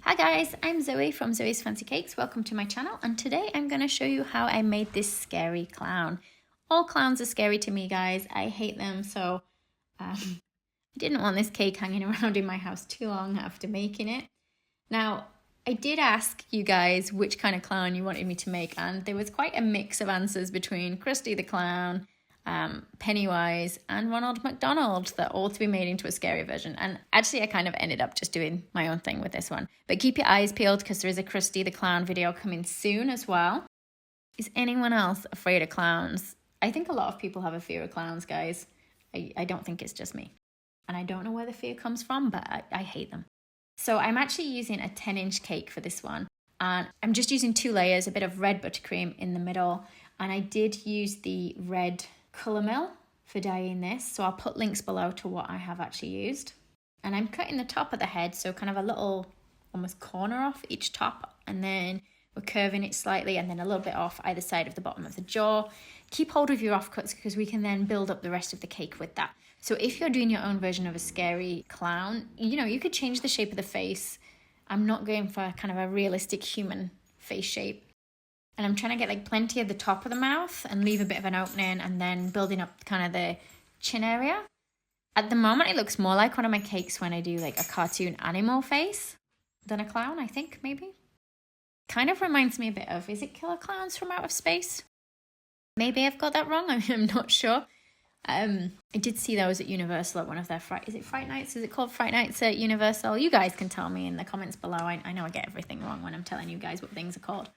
Hi guys, I'm Zoe from Zoe's Fancy Cakes. Welcome to my channel, and today I'm going to show you how I made this scary clown. All clowns are scary to me, guys. I hate them, so I didn't want this cake hanging around in my house too long after making it. Now, I did ask you guys which kind of clown you wanted me to make, and there was quite a mix of answers between Krusty the Clown, Pennywise and Ronald McDonald, that all to be made into a scary version. And actually I kind of ended up just doing my own thing with this one. But keep your eyes peeled because there is a Krusty the Clown video coming soon as well. Is anyone else afraid of clowns? I think a lot of people have a fear of clowns, guys. I don't think it's just me. And I don't know where the fear comes from, but I hate them. So I'm actually using a 10-inch cake for this one. And I'm just using 2 layers, a bit of red buttercream in the middle. And I did use the red colour mill for dyeing this, so I'll put links below to what I have actually used. And I'm cutting the top of the head, so kind of a little almost corner off each top, and then we're curving it slightly and then a little bit off either side of the bottom of the jaw. Keep hold of your offcuts because we can then build up the rest of the cake with that. So if you're doing your own version of a scary clown, you could change the shape of the face. I'm not going for kind of a realistic human face shape. And I'm trying to get like plenty of the top of the mouth and leave a bit of an opening, and then building up kind of the chin area. At the moment, it looks more like one of my cakes when I do like a cartoon animal face than a clown, I think, maybe. Kind of reminds me a bit of, is it Killer Clowns from Outer Space? Maybe I've got that wrong, I'm not sure. I did see those at Universal at one of their Fright Nights? Is it called Fright Nights at Universal? You guys can tell me in the comments below. I know I get everything wrong when I'm telling you guys what things are called.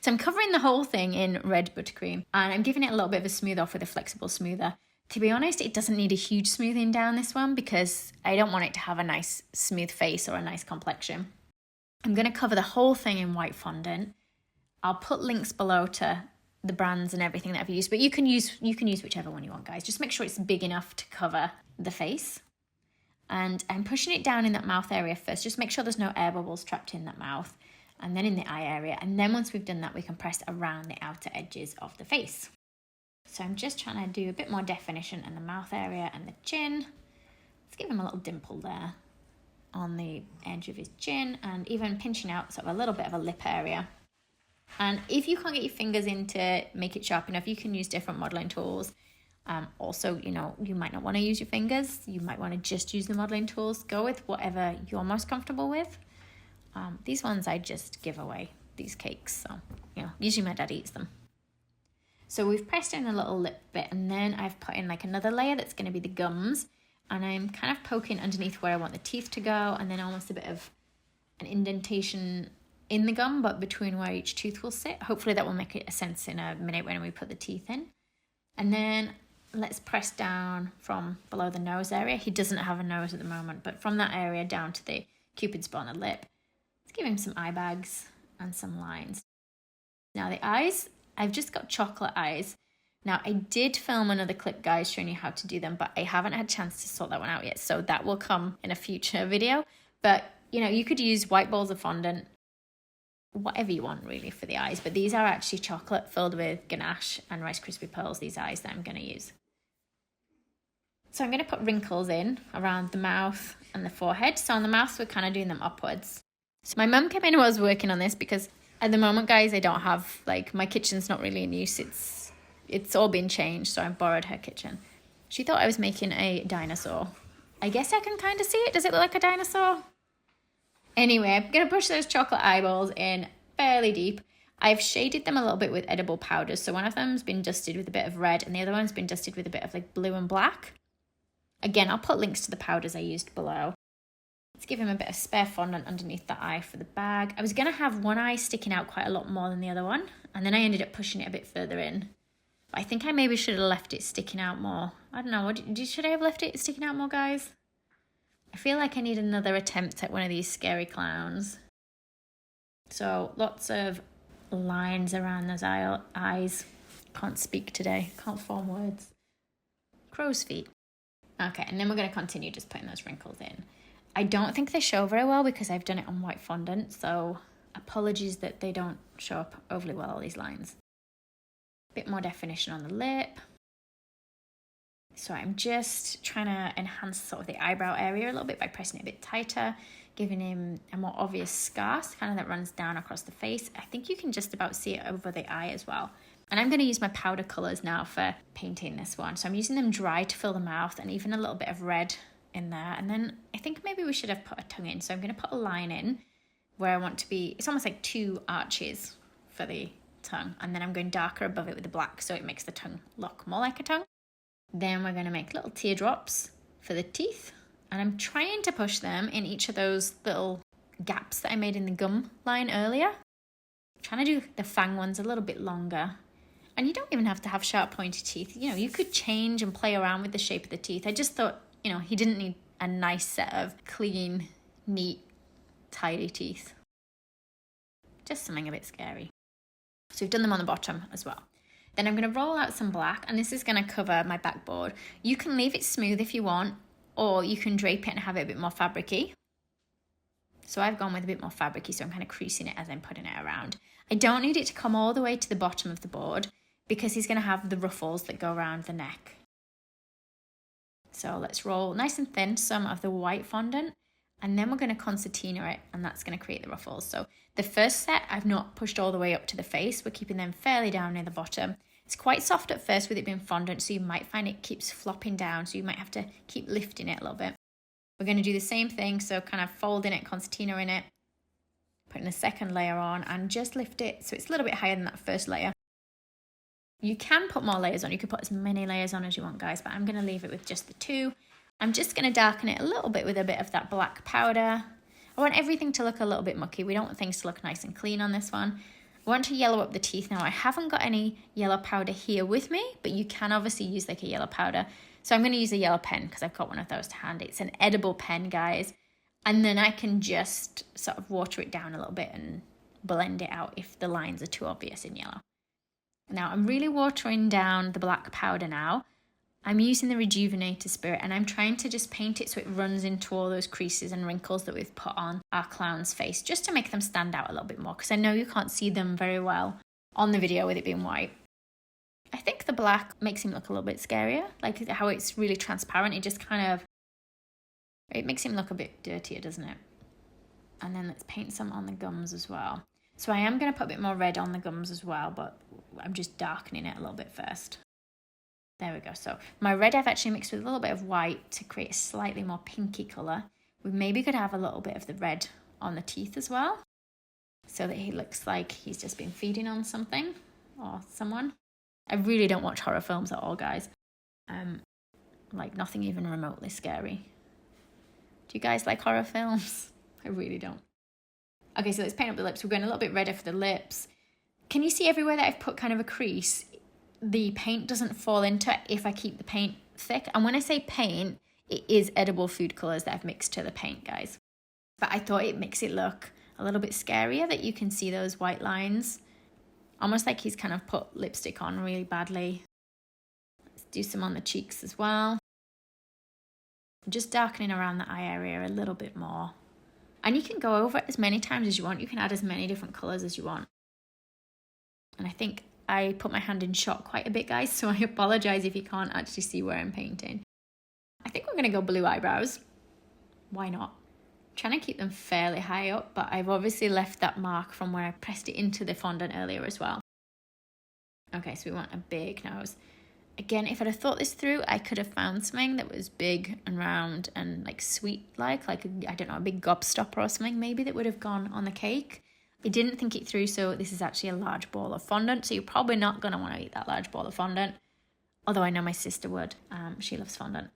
So I'm covering the whole thing in red buttercream, and I'm giving it a little bit of a smooth off with a flexible smoother. To be honest, it doesn't need a huge smoothing down this one because I don't want it to have a nice smooth face or a nice complexion. I'm going to cover the whole thing in white fondant. I'll put links below to the brands and everything that I've used, but you can use whichever one you want, guys. Just make sure it's big enough to cover the face. And I'm pushing it down in that mouth area first. Just make sure there's no air bubbles trapped in that mouth. And then in the eye area, and then once we've done that, we can press around the outer edges of the face. So I'm just trying to do a bit more definition in the mouth area and the chin. Let's give him a little dimple there on the edge of his chin, and even pinching out sort of a little bit of a lip area. And if you can't get your fingers in to make it sharp enough, you can use different modeling tools. Also, you might not want to use your fingers. You might want to just use the modeling tools. Go with whatever you're most comfortable with. These ones I just give away, these cakes, so usually my dad eats them. So we've pressed in a little lip bit, and then I've put in like another layer that's going to be the gums, and I'm kind of poking underneath where I want the teeth to go, and then almost a bit of an indentation in the gum, but between where each tooth will sit. Hopefully that will make a sense in a minute when we put the teeth in. And then let's press down from below the nose area. He doesn't have a nose at the moment, but from that area down to the cupid's bow on the lip. Let's give him some eye bags and some lines. Now the eyes, I've just got chocolate eyes. Now I did film another clip, guys, showing you how to do them, but I haven't had a chance to sort that one out yet. So that will come in a future video. But you could use white balls of fondant, whatever you want really for the eyes. But these are actually chocolate filled with ganache and Rice Krispie pearls, these eyes that I'm going to use. So I'm going to put wrinkles in around the mouth and the forehead. So on the mouth, we're kind of doing them upwards. So my mum came in while I was working on this because at the moment, guys, I don't have, my kitchen's not really in use. It's all been changed, so I borrowed her kitchen. She thought I was making a dinosaur. I guess I can kind of see it. Does it look like a dinosaur? Anyway, I'm going to push those chocolate eyeballs in fairly deep. I've shaded them a little bit with edible powders. So one of them's been dusted with a bit of red, and the other one's been dusted with a bit of blue and black. Again, I'll put links to the powders I used below. Let's give him a bit of spare fondant underneath the eye for the bag. I was going to have one eye sticking out quite a lot more than the other one, and then I ended up pushing it a bit further in. But I think I maybe should have left it sticking out more. I don't know, should I have left it sticking out more, guys? I feel like I need another attempt at one of these scary clowns. So lots of lines around those eyes. Can't speak today, can't form words. Crow's feet. Okay, and then we're going to continue just putting those wrinkles in. I don't think they show very well because I've done it on white fondant, so apologies that they don't show up overly well, all these lines. A bit more definition on the lip. So I'm just trying to enhance sort of the eyebrow area a little bit by pressing it a bit tighter, giving him a more obvious scar, kind of that runs down across the face. I think you can just about see it over the eye as well. And I'm going to use my powder colours now for painting this one. So I'm using them dry to fill the mouth and even a little bit of red in there. And then I think maybe we should have put a tongue in. So I'm going to put a line in where I want to be, it's almost like 2 arches for the tongue. And then I'm going darker above it with the black so it makes the tongue look more like a tongue. Then we're going to make little teardrops for the teeth. And I'm trying to push them in each of those little gaps that I made in the gum line earlier. I'm trying to do the fang ones a little bit longer. And you don't even have to have sharp pointy teeth. You know, you could change and play around with the shape of the teeth. I just thought, you know, he didn't need a nice set of clean, neat, tidy teeth. Just something a bit scary. So we've done them on the bottom as well. Then I'm going to roll out some black, and this is going to cover my backboard. You can leave it smooth if you want, or you can drape it and have it a bit more fabric-y. So I've gone with a bit more fabric-y, so I'm kind of creasing it as I'm putting it around. I don't need it to come all the way to the bottom of the board because he's going to have the ruffles that go around the neck. So let's roll nice and thin some of the white fondant, and then we're going to concertina it, and that's going to create the ruffles. So the first set I've not pushed all the way up to the face. We're keeping them fairly down near the bottom. It's quite soft at first with it being fondant, so you might find it keeps flopping down, so you might have to keep lifting it a little bit. We're going to do the same thing, so kind of folding it, concertina in it, putting a second layer on, and just lift it so it's a little bit higher than that first layer. You can put more layers on. You can put as many layers on as you want, guys, but I'm going to leave it with just the 2. I'm just going to darken it a little bit with a bit of that black powder. I want everything to look a little bit mucky. We don't want things to look nice and clean on this one. I want to yellow up the teeth. Now, I haven't got any yellow powder here with me, but you can obviously use like a yellow powder. So I'm going to use a yellow pen because I've got one of those to hand. It's an edible pen, guys. And then I can just sort of water it down a little bit and blend it out if the lines are too obvious in yellow. Now, I'm really watering down the black powder now. I'm using the Rejuvenator Spirit, and I'm trying to just paint it so it runs into all those creases and wrinkles that we've put on our clown's face, just to make them stand out a little bit more, because I know you can't see them very well on the video with it being white. I think the black makes him look a little bit scarier, like how it's really transparent. It just kind of, it makes him look a bit dirtier, doesn't it? And then let's paint some on the gums as well. So I am going to put a bit more red on the gums as well, but I'm just darkening it a little bit first. There we go. So my red I've actually mixed with a little bit of white to create a slightly more pinky colour. We maybe could have a little bit of the red on the teeth as well, so that he looks like he's just been feeding on something or someone. I really don't watch horror films at all, guys. Like nothing even remotely scary. Do you guys like horror films? I really don't. Okay, so let's paint up the lips. We're going a little bit redder for the lips. Can you see everywhere that I've put kind of a crease? The paint doesn't fall into it if I keep the paint thick. And when I say paint, it is edible food colours that I've mixed to the paint, guys. But I thought it makes it look a little bit scarier that you can see those white lines. Almost like he's kind of put lipstick on really badly. Let's do some on the cheeks as well. I'm just darkening around the eye area a little bit more. And you can go over it as many times as you want. You can add as many different colours as you want. And I think I put my hand in shot quite a bit, guys, so I apologise if you can't actually see where I'm painting. I think we're going to go blue eyebrows. Why not? I'm trying to keep them fairly high up, but I've obviously left that mark from where I pressed it into the fondant earlier as well. Okay, so we want a big nose. Again, if I'd have thought this through, I could have found something that was big and round and like sweet-like, I don't know, a big gobstopper or something maybe that would have gone on the cake. I didn't think it through, so this is actually a large ball of fondant, so you're probably not going to want to eat that large ball of fondant, although I know my sister would. She loves fondant.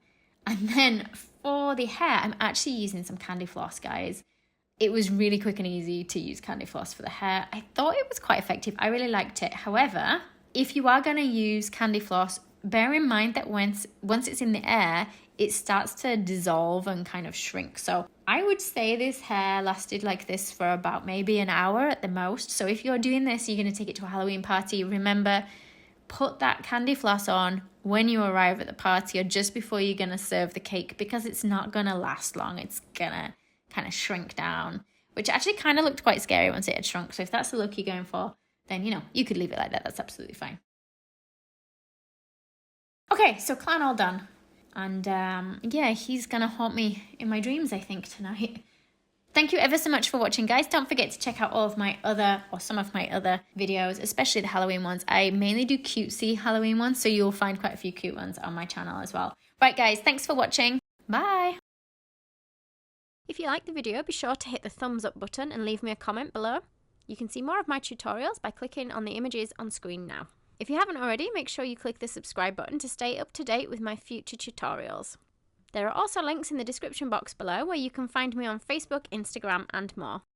And then for the hair, I'm actually using some candy floss, guys. It was really quick and easy to use candy floss for the hair. I thought it was quite effective. I really liked it. However, if you are going to use candy floss, bear in mind that once it's in the air, it starts to dissolve and kind of shrink. So I would say this hair lasted like this for about maybe an hour at the most. So if you're doing this, you're going to take it to a Halloween party, remember, put that candy floss on when you arrive at the party or just before you're going to serve the cake, because it's not going to last long. It's going to kind of shrink down, which actually kind of looked quite scary once it had shrunk. So if that's the look you're going for, then, you know, you could leave it like that. That's absolutely fine. Okay, so clown all done. And yeah, he's going to haunt me in my dreams, I think, tonight. Thank you ever so much for watching, guys. Don't forget to check out all of my other, or some of my other videos, especially the Halloween ones. I mainly do cutesy Halloween ones, so you'll find quite a few cute ones on my channel as well. Right, guys, thanks for watching. Bye. If you liked the video, be sure to hit the thumbs up button and leave me a comment below. You can see more of my tutorials by clicking on the images on screen now. If you haven't already, make sure you click the subscribe button to stay up to date with my future tutorials. There are also links in the description box below where you can find me on Facebook, Instagram, and more.